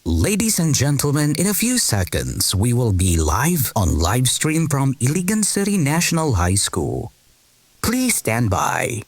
Ladies and gentlemen, in a few seconds, we will be live on live stream from Iligan City National High School. Please stand by.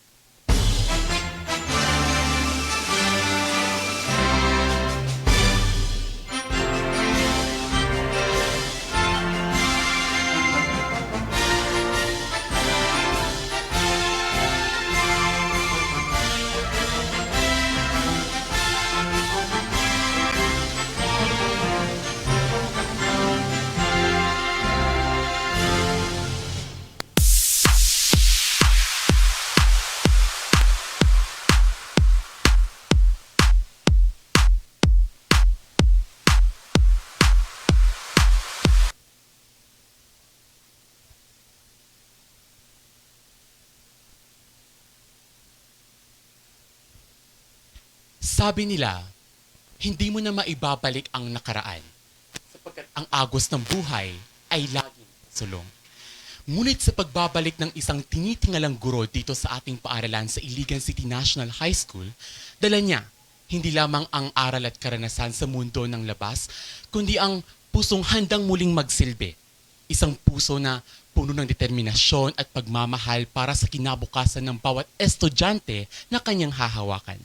Sabi nila, hindi mo na maibabalik ang nakaraan sapagkat ang agos ng buhay ay laging sulong. Ngunit sa pagbabalik ng isang tinitingalang guro dito sa ating paaralan sa Iligan City National High School, dala niya hindi lamang ang aral at karanasan sa mundo ng labas, kundi ang pusong handang muling magsilbi. Isang puso na puno ng determinasyon at pagmamahal para sa kinabukasan ng bawat estudyante na kanyang hahawakan.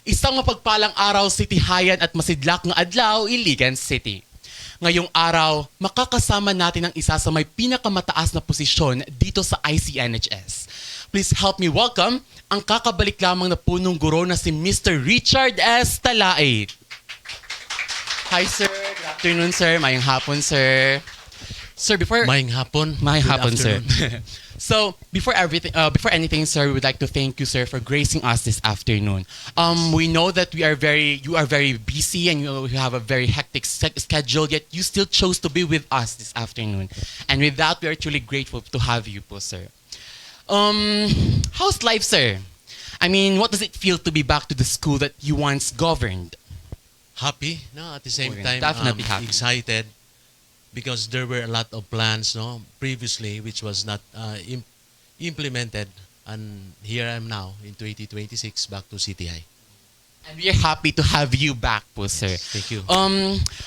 Isang mapagpalang araw, Cityhayan at masidlak ng adlaw, Iligan City. Ngayong araw, makakasama natin ang isa sa may pinakamataas na posisyon dito sa ICNHS. Please help me welcome ang kakabalik lamang na punong guro na si Mr. Richard S. Talaid. Hi sir, good afternoon sir, mayang hapon sir. Sir, before... Mayang hapon. Mayang hapon sir. So, before anything, sir, we would like to thank you, sir, for gracing us this afternoon. We know that you are very busy and you have a very hectic schedule, yet you still chose to be with us this afternoon. And with that, we are truly grateful to have you, po, sir. How's life, sir? I mean, what does it feel to be back to the school that you once governed? Happy, no? At the same time, definitely happy. Excited. Because there were a lot of plans, no, previously which was not implemented, and here I am now in 2026 back to CTI. And we are happy to have you back, po, sir. Yes, thank you.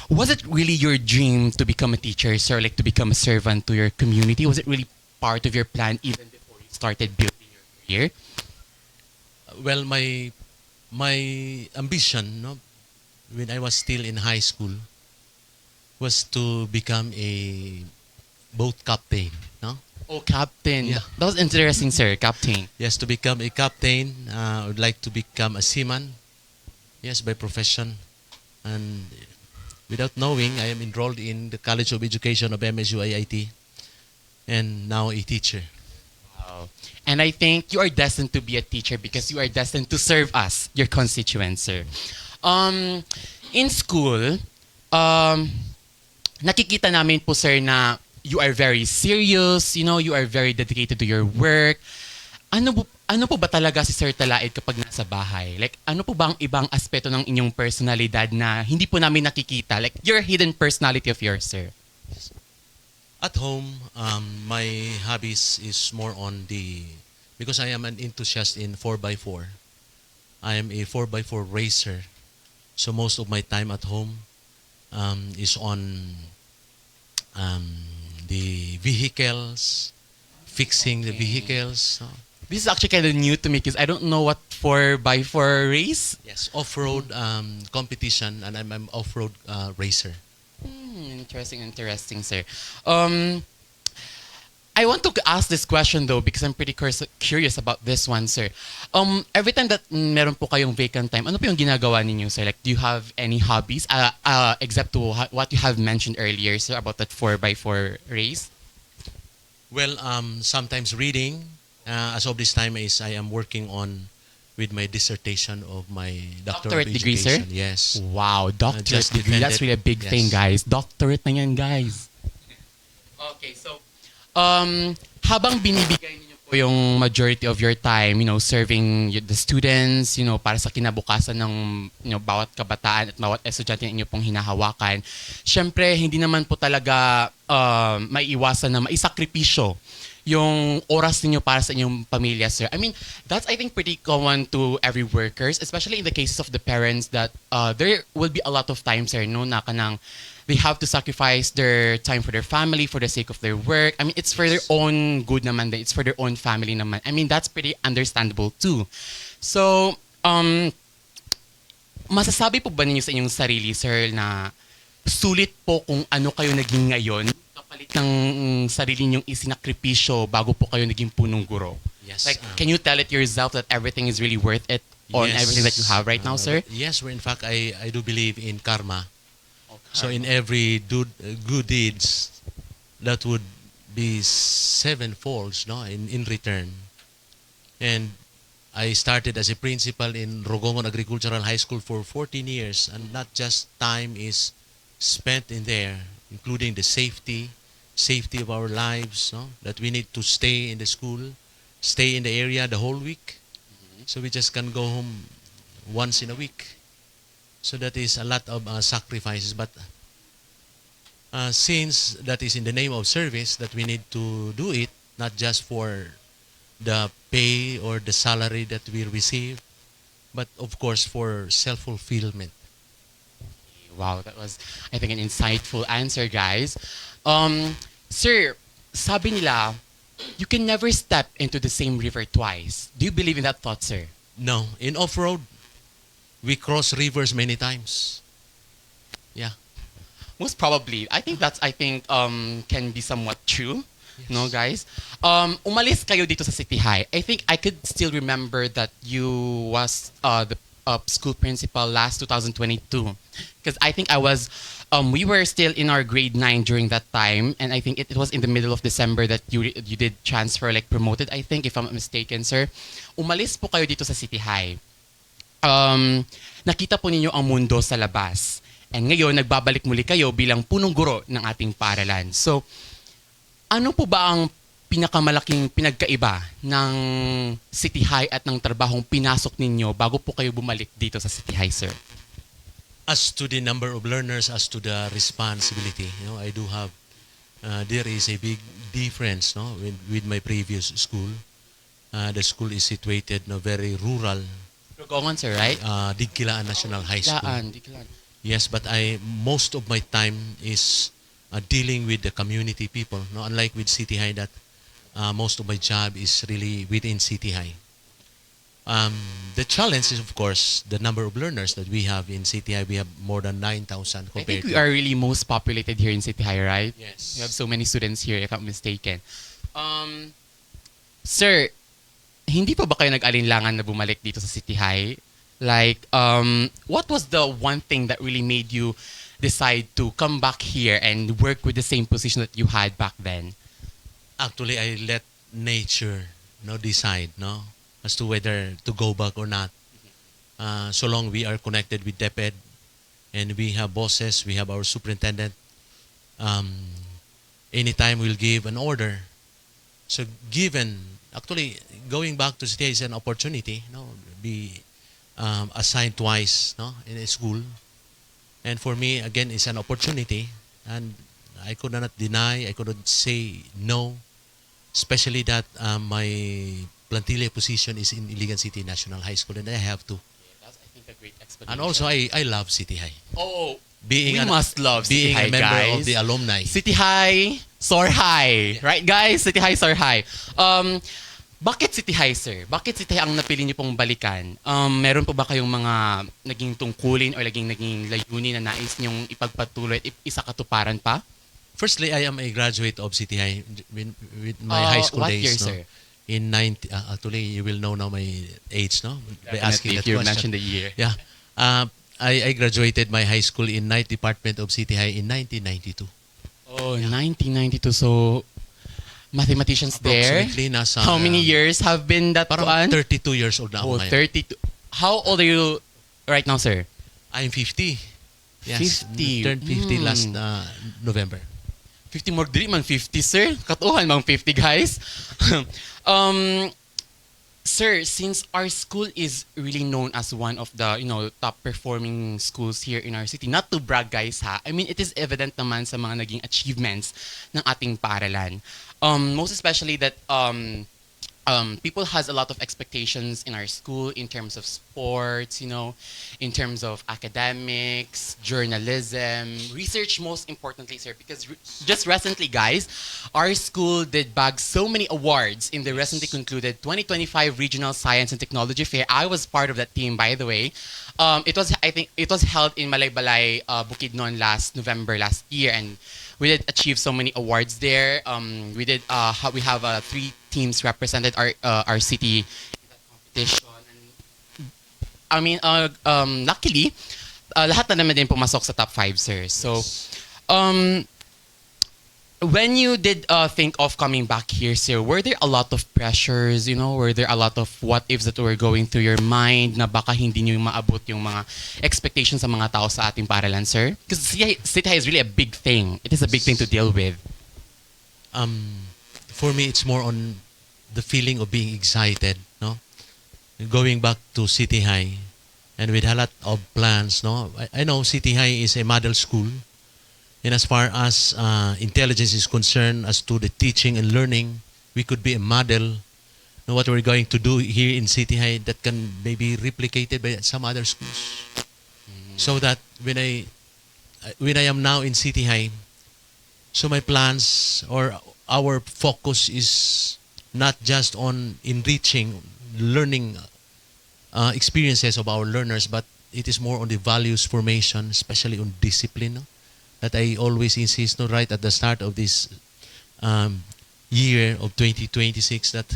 Was it really your dream to become a teacher, sir, like to become a servant to your community? Was it really part of your plan even before you started building your career? Well, my ambition, no, when I was still in high school, was to become a boat captain, no? Oh, captain. Yeah. That was interesting, sir. Captain. Yes, to become a captain, I would like to become a seaman. Yes, by profession. And without knowing, I am enrolled in the College of Education of MSU IIT, and now a teacher. Wow. And I think you are destined to be a teacher because you are destined to serve us, your constituents, sir. In school, nakikita namin po, sir, na you are very serious, you know, you are very dedicated to your work. Ano po ba talaga si Sir Talaid kapag nasa bahay? Like, ano po ba ang ibang aspeto ng inyong personalidad na hindi po namin nakikita? Like, your hidden personality of yours, sir. At home, my hobbies is more on because I am an enthusiast in 4x4. I am a 4x4 racer. So most of my time at home is on the vehicles, fixing the vehicles. This is actually kind of new to me because I don't know what 4x4 race. Yes, off-road competition, and I'm an off-road racer. Interesting, sir. I want to ask this question though because I'm pretty curious about this one, sir. Every time that meron po kayong vacant time, ano po yung ginagawa ninyo, sir? Like, do you have any hobbies except to what you have mentioned earlier, sir, about that 4x4 race? Well, sometimes reading. As of this time, I am working on with my dissertation of my doctorate degree, sir? Yes. Wow, doctorate degree. That's really a big thing, guys. Doctorate na yan, guys. Okay, so habang binibigay niyo po yung majority of your time, you know, serving the students, you know, para sa kinabukasan ng, you know, bawat kabataan at bawat estudyante na inyo pong hinahawakan, syempre, hindi naman po talaga maiiwasan na maisakripisyo yung oras ninyo para sa inyong pamilya, sir. I mean, that's I think pretty common to every workers, especially in the cases of the parents that there will be a lot of times, sir, no, na kanang they have to sacrifice their time for their family for the sake of their work. I mean, it's for their own good naman din. It's for their own family naman. I mean, that's pretty understandable too. So, masasabi po ba ninyo sa inyong sarili, sir, na sulit po kung ano kayo naging ngayon kapalit ng sarili niyong isinakripisyo bago po kayo naging punong guro? Yes. Like, can you tell it yourself that everything is really worth it on everything that you have right now, sir? Yes, in fact, I do believe in karma. So in every good deeds, that would be sevenfolds, no, in return. And I started as a principal in Rogongon Agricultural High School for 14 years, and not just time is spent in there, including the safety of our lives, no, that we need to stay in the school, stay in the area the whole week. So we just can go home once in a week. So that is a lot of sacrifices. But since that is in the name of service, that we need to do it, not just for the pay or the salary that we receive, but of course for self-fulfillment. Wow, that was, I think, an insightful answer, guys. Sir, sabi nila, you can never step into the same river twice. Do you believe in that thought, sir? No, in off-road, we cross rivers many times. Yeah. Most probably. I think can be somewhat true. Yes. No, guys? Umalis kayo dito sa City High. I think I could still remember that you was the school principal last 2022. Because I think we were still in our grade 9 during that time. And I think it was in the middle of December that you did transfer, like promoted, I think, if I'm not mistaken, sir. Umalis po kayo dito sa City High. Nakita po ninyo ang mundo sa labas. And ngayon, nagbabalik muli kayo bilang punong guro ng ating paaralan. So, ano po ba ang pinakamalaking pinagkaiba ng City High at ng trabahong pinasok ninyo bago po kayo bumalik dito sa City High, sir? As to the number of learners, as to the responsibility, I do have, there is a big difference, with my previous school. The school is situated, very rural. Rogongon, sir, right? 𝑑𝐃 National High School. Diklaan. Yes, but most of my time is dealing with the community people. No, unlike with City High, that most of my job is really within City High. The challenge is, of course, the number of learners that we have in City High. We have more than 9,000 compared I think we to... are really most populated here in City High, right? Yes. We have so many students here, if I'm mistaken. Sir, hindi pa ba kayo nag-alinlangan na bumalik dito sa City High? Like, what was the one thing that really made you decide to come back here and work with the same position that you had back then? Actually, I let nature decide as to whether to go back or not. So long we are connected with DepEd and we have bosses, we have our superintendent. Anytime we'll give an order. So actually, going back to City is an opportunity, be assigned twice in a school. And for me, again, it's an opportunity. And I could not deny, I couldn't say no. Especially that my plantilla position is in Iligan City National High School, and I have to. Yeah, that's, I think, a great explanation. And also, I love City High. Oh, we must love City High, being a member guys. of the alumni. City High, soar high. Yeah. Right, guys? City High, soar high. Bakit City High, sir? Bakit City High ang napili niyo pong balikan? Meron po ba kayong mga naging tungkulin o naging layunin na nais niyong ipagpatuloy at isa katuparan pa? Firstly, I am a graduate of City High with my high school what days. Year, sir? In 90, actually, you will know now my age, by asking that If you question. mentioned the year. Yeah. I graduated my high school in Night Department of City High in 1992. Oh, 1992. So, mathematicians there. Approximately nasa... How many years have been that Parang kuan? 32 years old na ako Oh, ngayon. 32. How old are you right now, sir? I'm 50. Yes, 50. turned 50 last November. 50 more, dili man 50, sir. Katuhan mang 50, guys. Sir, since our school is really known as one of the, top performing schools here in our city, not to brag guys ha, I mean, it is evident naman sa mga naging achievements ng ating paaralan. Most especially that people has a lot of expectations in our school in terms of sports, in terms of academics, journalism, research most importantly, sir, because just recently, guys, our school did bag so many awards in the recently concluded 2025 Regional Science and Technology Fair. I was part of that team, by the way. I think it was held in Malaybalay, Bukidnon last year, and we did achieve so many awards there. We have three teams represented our city in that competition. And, I mean, luckily, lahat na naman din pumasok sa top 5, sir. So, when you did think of coming back here, sir, were there a lot of pressures, Were there a lot of what-ifs that were going through your mind na baka hindi nyo maabot yung mga expectations sa mga tao sa ating paaralan, sir? Because City High is really a big thing. It is a big thing to deal with. For me, it's more on the feeling of being excited, no? Going back to City High, and with a lot of plans, no? I know City High is a model school, and as far as intelligence is concerned, as to the teaching and learning, we could be a model. Know what we're going to do here in City High that can maybe replicated by some other schools. So that when I am now in City High, so my plans or our focus is not just on enriching learning experiences of our learners, but it is more on the values formation, especially on discipline. No? That I always insist, no, right at the start of this year of 2026, that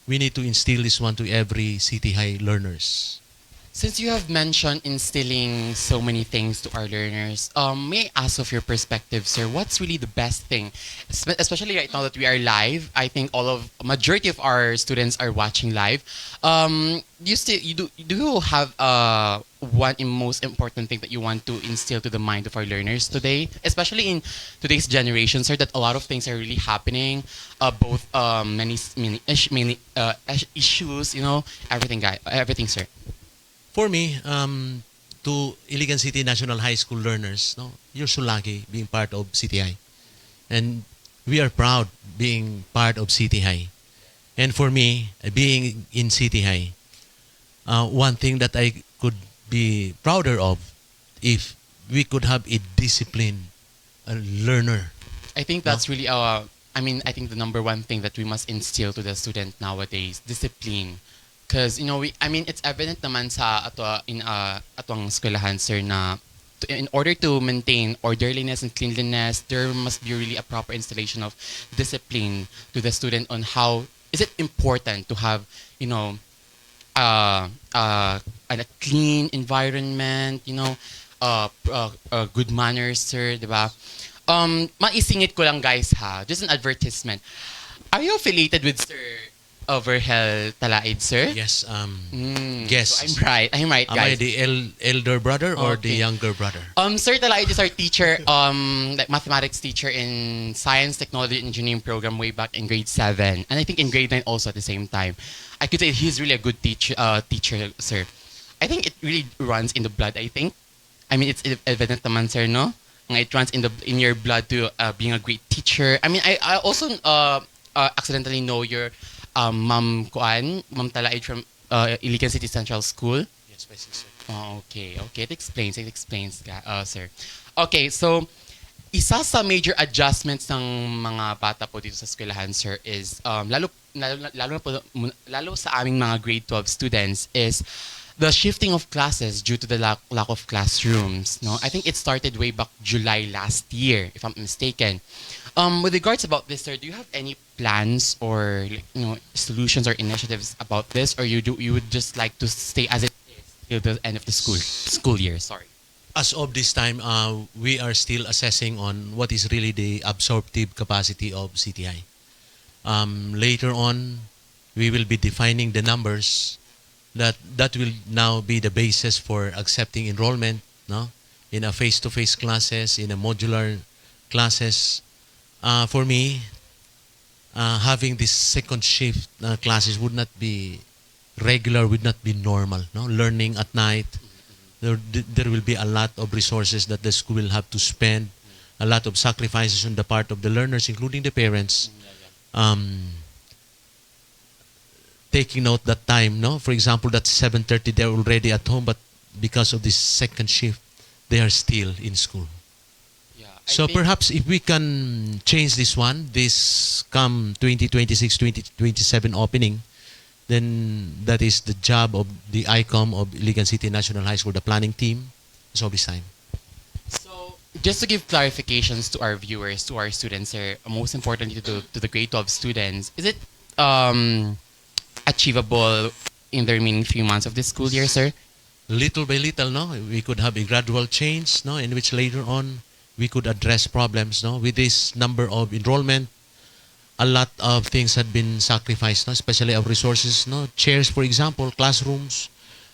we need to instill this one to every City High learners. Since you have mentioned instilling so many things to our learners, may I ask of your perspective, sir, what's really the best thing? Especially right now that we are live, I think majority of our students are watching live. Do you have one most important thing that you want to instill to the mind of our learners today, especially in today's generation, sir, that a lot of things are really happening, both many issues, everything, sir. For me, to Iligan City National High School learners, no, you're so lucky being part of City High. And we are proud being part of City High. And for me, being in City High, one thing that I could be prouder of if we could have a disciplined learner. I think that's really I think the number one thing that we must instill to the student nowadays, discipline. Because, it's evident naman sa atong eskwelahan, sir, na in order to maintain orderliness and cleanliness, there must be really a proper installation of discipline to the student on how is it important to have, a clean environment, good manners, sir, di ba? Maisingit ko lang, guys, ha? Just an advertisement. Are you affiliated with Sir Talaid, sir? Yes. Yes. So I'm right, Am guys. I the elder brother or the younger brother? Sir Talaid is our teacher, like mathematics teacher in science, technology, and engineering program way back in grade 7, and I think in grade 9 also at the same time. I could say he's really a good teacher, sir. I think it really runs in the blood. It's evident naman, sir, no? It runs in your blood to being a great teacher. I also accidentally know your Ma'am Talaid from Iligan City Central School. Yes, my sister. Oh, okay. It explains, sir. Okay, so isa sa major adjustments ng mga bata po dito sa eskwelahan, sir, is lalo sa aming mga grade 12 students is the shifting of classes due to the lack of classrooms. No, I think it started way back July last year, if I'm mistaken. With regards about this, sir, do you have any plans or solutions or initiatives about this, or you would just like to stay as it is till the end of the school year? Sorry. As of this time, we are still assessing on what is really the absorptive capacity of CTI. Later on, we will be defining the numbers that will now be the basis for accepting enrollment, no, in a face-to-face classes, in a modular classes. For me, having this second shift classes would not be regular would not be normal. No, learning at night. There will be a lot of resources that the school will have to spend, a lot of sacrifices on the part of the learners, including the parents. Taking note that time, no? For example, that 7:30 they're already at home, but because of this second shift, they are still in school. Yeah, So perhaps if we can change this one, this come 2026, 2027 opening, then that is the job of the ICOM of Iligan City National High School, the planning team, is all this time. So, just to give clarifications to our viewers, to our students here, most importantly to the grade 12 students, is it achievable in the remaining few months of this school year, sir? Little by little, no, we could have a gradual change, no, in which later on we could address problems, no, with this number of enrollment. A lot of things had been sacrificed, no, especially of resources, no, chairs, for example, classrooms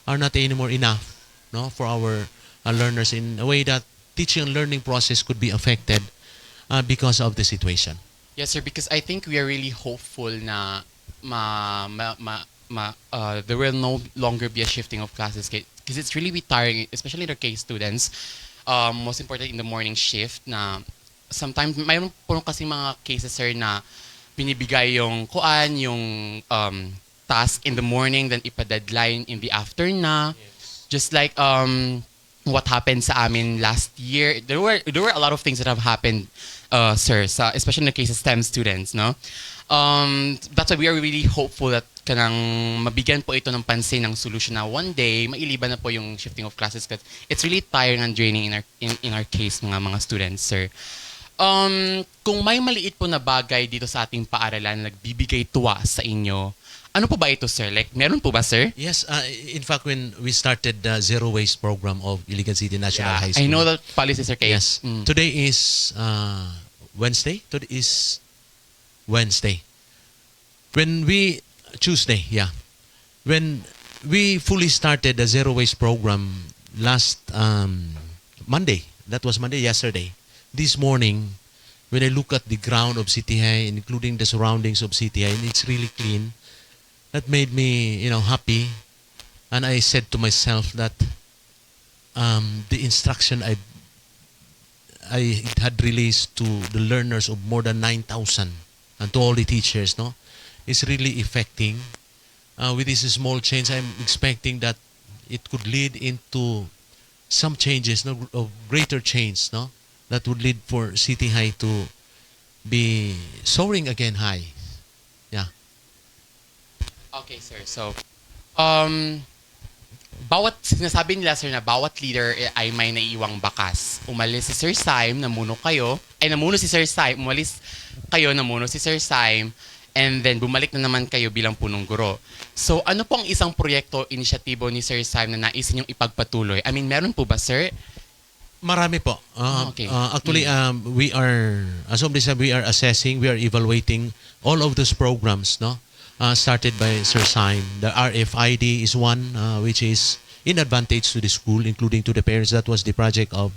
are not anymore enough, no, for our learners, in a way that teaching and learning process could be affected because of the situation. Yes, sir, because I think we are really hopeful na there will no longer be a shifting of classes because it's really tiring, especially in our case students. Most important in the morning shift na sometimes mayroon po kasi mga cases, sir, na binibigay yung task in the morning, then ipa-deadline in the afternoon na. Yes. Just like what happened sa amin last year. There were a lot of things that have happened, sir, especially in the case of STEM students, no? That's why we are really hopeful that kanang mabigyan po ito ng pansin ng solution na one day mailiban na po yung shifting of classes because it's really tiring and draining in our case mga students, sir. Kung may maliit po na bagay dito sa ating paaralan na nagbibigay tuwa sa inyo, ano po ba ito, sir? Like, meron po ba, sir? Yes, in fact, when we started the Zero Waste program of Iligan City National High School. I know that policy, sir. Yes. Today is Wednesday. Today is Wednesday. Tuesday, yeah. When we fully started the Zero Waste program last Monday, that was Monday, yesterday. This morning, when I look at the ground of City High, including the surroundings of City High, and it's really clean, that made me, happy. And I said to myself that the instruction I had released to the learners of more than 9,000 and to all the teachers, no, is really affecting. With this small change, I'm expecting that it could lead into some changes, no, of greater change, no, that would lead for City High to be soaring again high. Yeah. Okay, sir. So, sinasabi nila, sir, na bawat leader ay may naiiwang bakas. Umalis si Sir Syme, namuno si Sir Syme, umalis kayo, namuno si Sir Syme, and then bumalik na naman kayo bilang Punong Guro. So, ano po ang isang proyekto, inisyatibo ni Sir Syme na nais ninyong ipagpatuloy? I mean, meron po ba, sir? Marami po. Okay. Actually, we are, as of this, we are assessing, we are evaluating all of those programs, no? Started by Sir Syme. The RFID is one which is in advantage to the school, including to the parents. That was the project of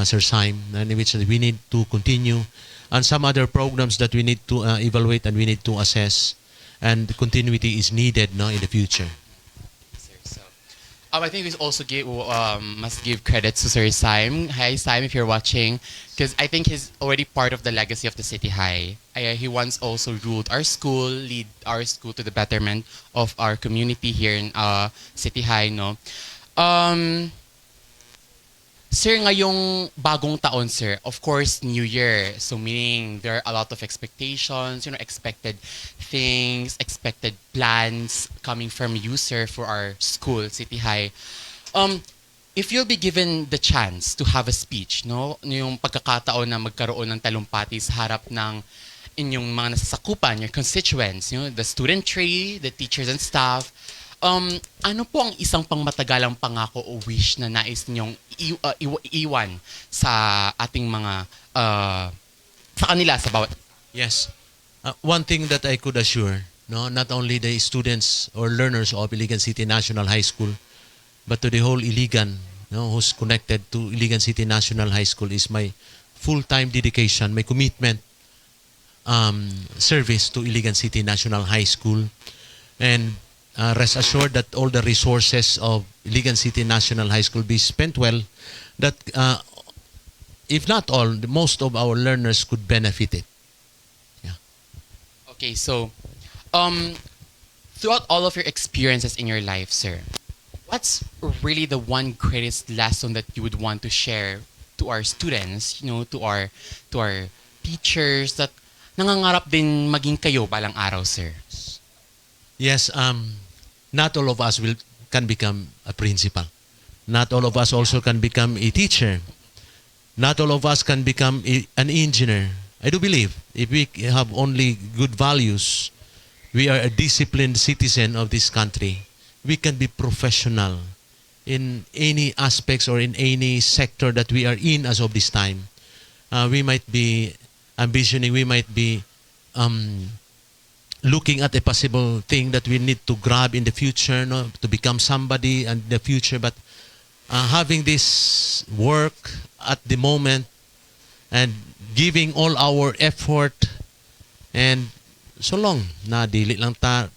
Sir Syme, and which we need to continue. And some other programs that we need to evaluate and we need to assess. And continuity is needed, no, in the future. I think we also must give credit to Sir Syme. Hi, Syme, if you're watching, because I think he's already part of the legacy of the City High. He once also ruled our school, lead our school to the betterment of our community here in City High, no. Sir, ngayong bagong taon, sir, of course, New Year. So meaning there are a lot of expectations, expected things, expected plans coming from you, sir, for our school, City High. If you'll be given the chance to have a speech, no, yung pagkakataon na magkaroon ng talumpati sa harap ng inyong mga nasasakupan, your constituents, the studentry, the teachers and staff, ano po ang isang pangmatagalang pangako o wish na nais ninyong iwan sa ating mga sa kanila sa bawat? Yes. One thing that I could assure, no, not only the students or learners of Iligan City National High School, but to the whole Iligan, no, who's connected to Iligan City National High School, is my full-time dedication, my commitment, service to Iligan City National High School. And rest assured that all the resources of Iligan City National High School be spent well, that if not all, most of our learners could benefit it. Yeah. Okay, so throughout all of your experiences in your life, sir, what's really the one greatest lesson that you would want to share to our students, to our teachers that nangangarap din maging kayo balang araw, sir? Yes, not all of us can become a principal. Not all of us also can become a teacher. Not all of us can become an engineer. I do believe if we have only good values, we are a disciplined citizen of this country, we can be professional in any aspects or in any sector that we are in as of this time. We might be ambitioning, we might be looking at a possible thing that we need to grab in the future, to become somebody in the future. But having this work at the moment and giving all our effort, and so long na dili lang ta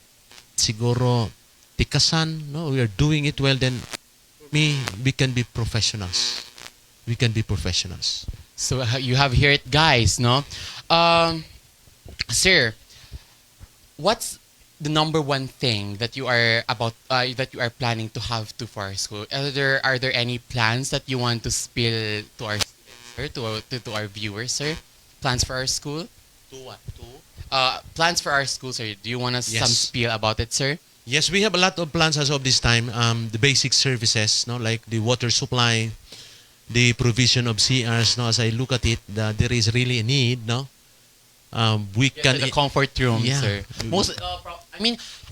siguro tikasan, we are doing it well, then we can be professionals. We can be professionals. So you have heard it, guys, no? Sir, what's the number one thing that you are planning to have to for our school? Are there any plans that you want to spill to our students, sir, to our viewers, sir? Plans for our school? To what? Plans for our school, sir. Do you want us some spiel about it, sir? Yes, we have a lot of plans as of this time. The basic services, like the water supply, the provision of CRs. As I look at it, there is really a need. We can the comfort room, yeah. sir.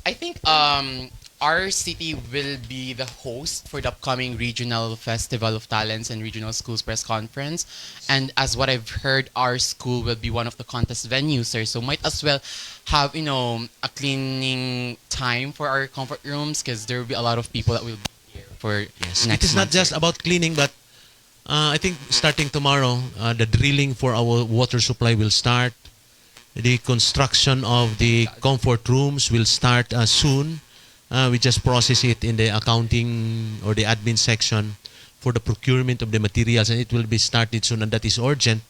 I think our city will be the host for the upcoming regional festival of talents and regional schools press conference. And as what I've heard, our school will be one of the contest venues, sir. So might as well have a cleaning time for our comfort rooms, because there will be a lot of people that will be here for yes. next It is month, not just sir. about cleaning, but I think starting tomorrow, the drilling for our water supply will start. The construction of the comfort rooms will start soon. We just process it in the accounting or the admin section for the procurement of the materials, and it will be started soon, and that is urgent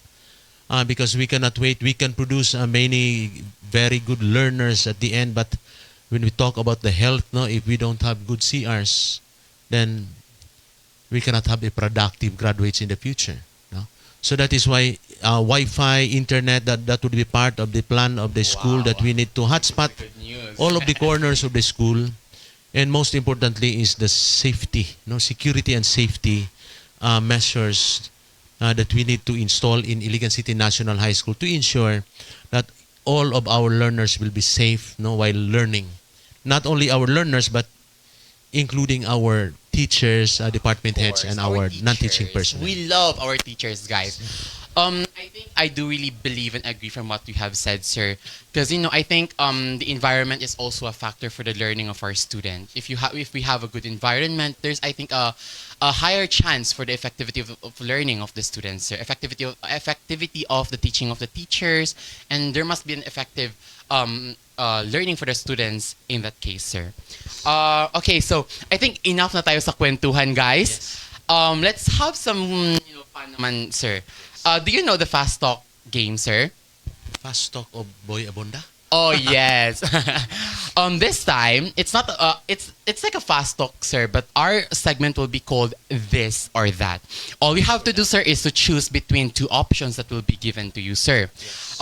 because we cannot wait. We can produce many very good learners at the end, but when we talk about the health, if we don't have good CRs, then we cannot have a productive graduates in the future. So that is why Wi-Fi, internet, that would be part of the plan of the school, that we need to hotspot Good news. all of the corners of the school. And most importantly is the safety, security and safety measures that we need to install in Iligan City National High School to ensure that all of our learners will be safe while learning. Not only our learners, but including our teachers, department heads, and our non-teaching personnel. We love our teachers, guys. I think I do really believe and agree from what you have said, sir. Because I think the environment is also a factor for the learning of our student. If we have a good environment, there's I think a higher chance for the effectivity of learning of the students, sir. Effectivity of the teaching of the teachers, and there must be an effective learning for the students in that case, sir. Okay, so I think enough na tayo sa kwentuhan, guys. Yes. Let's have some fun naman, sir. Do you know the fast talk game, sir? Fast talk of Boy Abonda? Oh yes. This time it's not it's like a fast talk, sir, but our segment will be called this or that. All you have to do, sir, is to choose between two options that will be given to you, sir. Yes.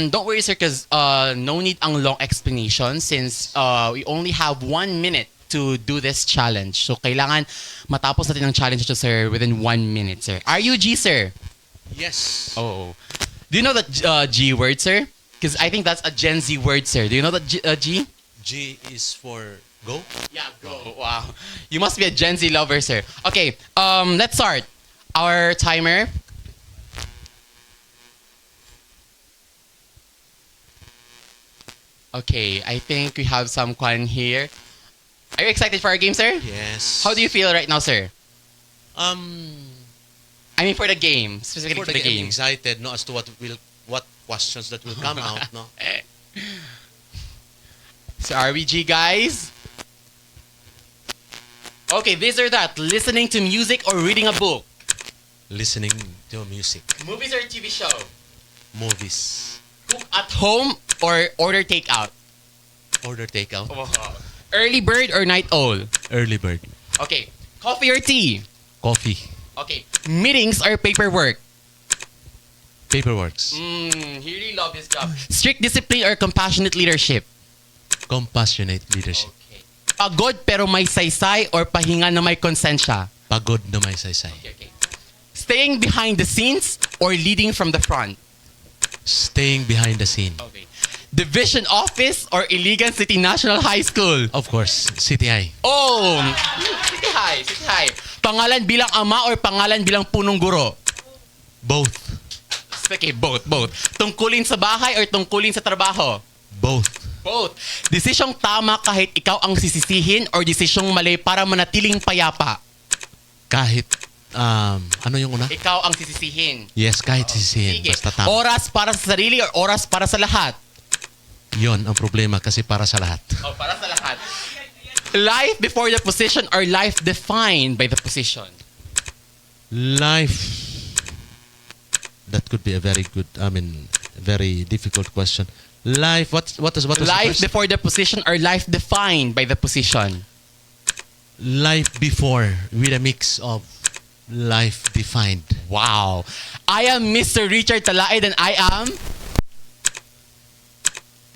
Don't worry, sir, because no need ang long explanation, since we only have 1 minute to do this challenge. So kailangan matapos natin ang challenge to, sir, within 1 minute, sir. Are you G, sir? Yes. Oh. Do you know that G word, sir? Because I think that's a Gen Z word, sir. Do you know that G? G is for go? Yeah, go. Wow. You must be a Gen Z lover, sir. Okay, let's start. Our timer. Okay, I think we have some fun here. Are you excited for our game, sir? Yes. How do you feel right now, sir? For I mean for the game, specifically for the I'm game. excited as to what questions that will come out, So are we G, guys? Okay, this or that. Listening to music or reading a book. Listening to music, Movies or TV show. movies, Cook at home or order takeout. order takeout, Early bird or night owl. early bird, Okay. Coffee or tea. coffee, Okay. Meetings or paperwork. paperworks, He really love his job. Strict discipline or compassionate leadership. compassionate leadership, Okay. Pagod pero may saysay or pahinga na may konsensya. pagod na may saysay, Okay. Staying behind the scenes or leading from the front. staying behind the scene. Okay. Division office or Iligan City National High School. Of course, CTI, Oh, City High, City High. Pangalan bilang ama or pangalan bilang punong guro. both, Okay, both. Tungkulin sa bahay or tungkulin sa trabaho. both, Both. Desisyong tama kahit ikaw ang sisisihin or desisyong mali para manatiling payapa. kahit, ano yung una? Ikaw ang sisisihin. Yes, kahit sisihin, Sige. basta tama. Oras para sa sarili or oras para sa lahat? Yon ang problema kasi para sa lahat. Oh, para sa lahat. Life before the position or life defined by the position? Life, that could be a very good, very difficult question. Life, what was the Life first? before the position or life defined by the position? Life before with a mix of life defined. Wow. I am Mr. Richard Talaid and I am...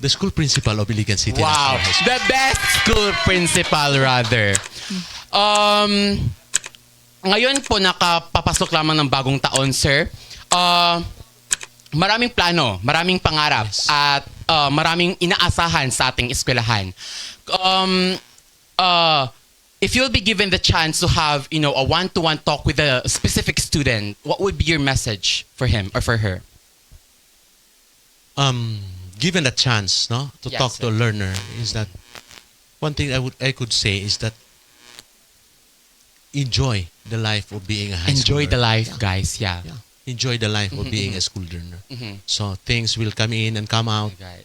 The school principal of Iligan City Wow. National High School. The best school principal rather. Ngayon po nakapapasok lamang ng bagong taon, sir. Maraming plano, maraming pangarap, Yes. at maraming inaasahan sa ating eskwelahan. If you'll be given the chance to have, a one-to-one talk with a specific student, what would be your message for him or for her? Given a chance, no, to Yes, talk sir. to a learner, is that one thing I could say is that enjoy the life of being a high Enjoy schooler. the life, guys. Yeah. Yeah. Enjoy the life of being a school learner. So things will come in and come out. Right.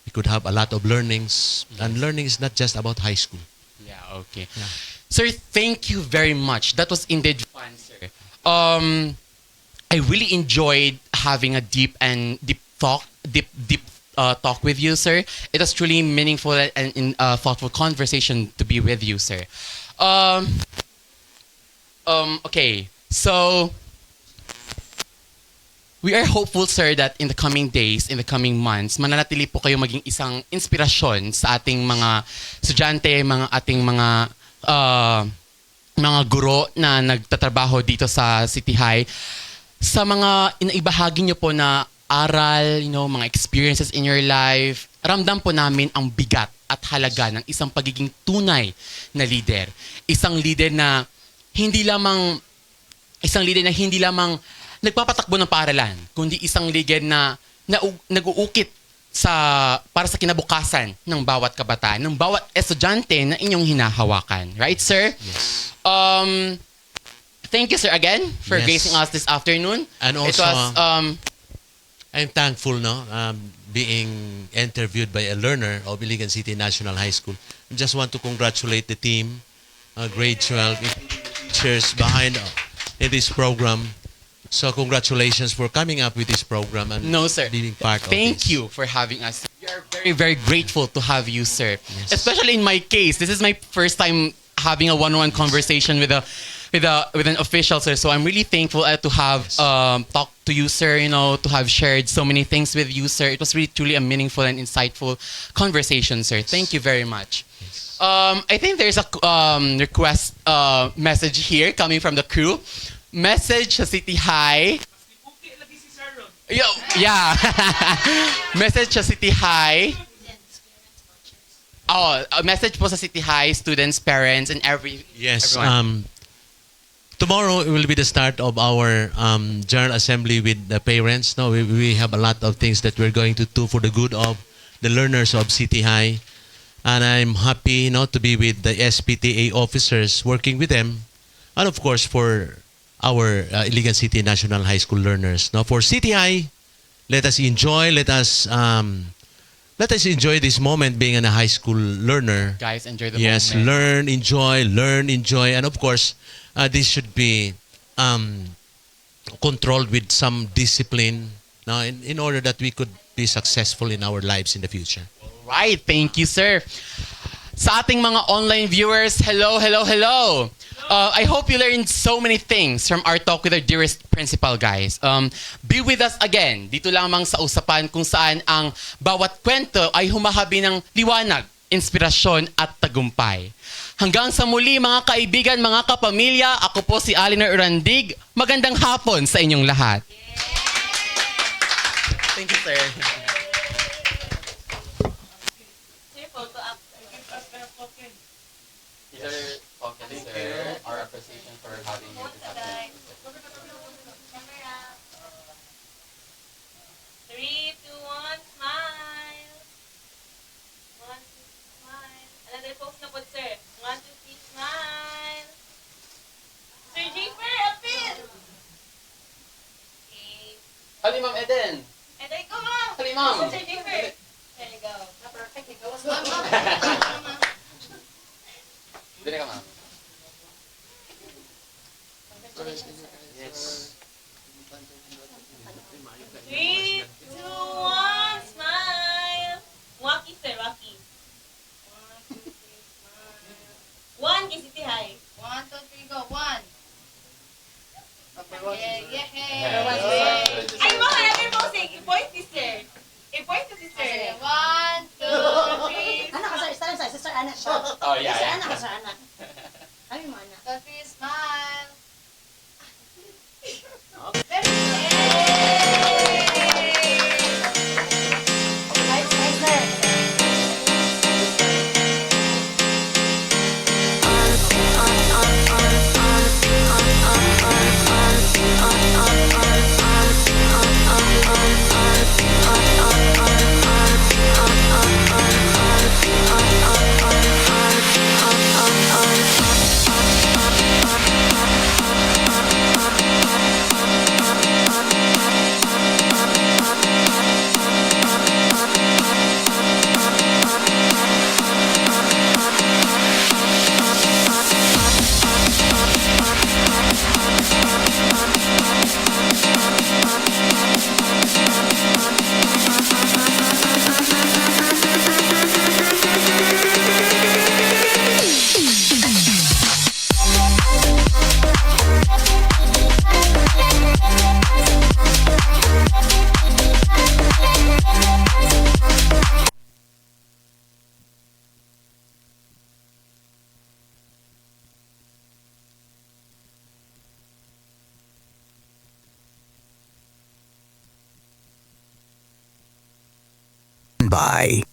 We could have a lot of learnings, and learning is not just about high school. Yeah, okay. Yeah. Sir, thank you very much. That was indeed fun, sir. I really enjoyed having a deep talk with you, sir. It was truly meaningful and thoughtful conversation to be with you, sir. Okay, so we are hopeful, sir, that in the coming days, in the coming months, mananatili po kayo maging isang inspirasyon sa ating mga estudyante, ating mga guro na nagtatrabaho dito sa City High. Sa mga inaibahagi nyo po na aral, mga experiences in your life, ramdam po namin ang bigat at halaga ng isang pagiging tunay na leader. Isang leader na hindi lamang nagpapatakbo ng paaralan, kundi isang leader na nag-uukit para sa kinabukasan ng bawat kabataan, ng bawat estudyante na inyong hinahawakan. Right, sir? Yes. Thank you, sir, again for Yes. gracing us this afternoon. And It also, was, I'm thankful, being interviewed by a learner of Iligan City National High School. I just want to congratulate the team, grade 12, teachers behind in this program. So congratulations for coming up with this program and no, sir. being part of this. Thank you for having us. We are very, very grateful to have you, sir. Yes. Especially in my case, this is my first time having a one-on-one conversation with an official, sir. So I'm really thankful to have talked to you, sir. To have shared so many things with you, sir. It was really truly a meaningful and insightful conversation, sir. Thank you very much. I think there's a request message here coming from the crew. Message sa City High. Yeah. Message sa City High. Oh, a message po sa City High students, parents, and Yes. everyone. Tomorrow will be the start of our General Assembly with the parents. No, we have a lot of things that we're going to do for the good of the learners of City High. And I'm happy to be with the SPTA officers, working with them. And of course, for our Iligan City National High School learners. Now, for City High, let us enjoy, let us let us enjoy this moment being a high school learner. Guys, enjoy the Yes, moment. learn, enjoy. And of course, this should be controlled with some discipline now in order that we could be successful in our lives in the future. Right, thank you, sir. Sa ating mga online viewers, hello, hello, hello. I hope you learned so many things from our talk with our dearest principal, guys. Be with us again. Dito lamang sa usapan kung saan ang bawat kwento ay humahabi ng liwanag, inspirasyon at tagumpay. Hanggang sa muli mga kaibigan, mga kapamilya, ako po si Alinor Urandig. Magandang hapon sa inyong lahat. Thank you, sir. Sir, our appreciation for having you this afternoon. 3, 2, 1, smile. 1, 2, smile. Another pose na po, sir. 1, 2, 3, smile. Sir Jafer, appeal. Okay. Hali, Ma'am Eden. And then go, ma'am. Hali, Ma'am. Sir Jafer. There you go. Na-perfect. Ikaw was ma'am. Dili ka, Ma'am. Yes. 3, 2, 1, smile. Waki, sir, waki. 1, 2, 3, smile. 1, City High. 1, 2, 3, go. 1. Yeah, yeah. Ay, mga another posing. I-point this, sir. I-point to this, sir. 1, 2, 3. Anak ka, sir. Sister anak siya. Oh, yeah, Sister yeah. anak ka, sir anak. Ay, mo anak. 2, 3, smile. Ay, sir. By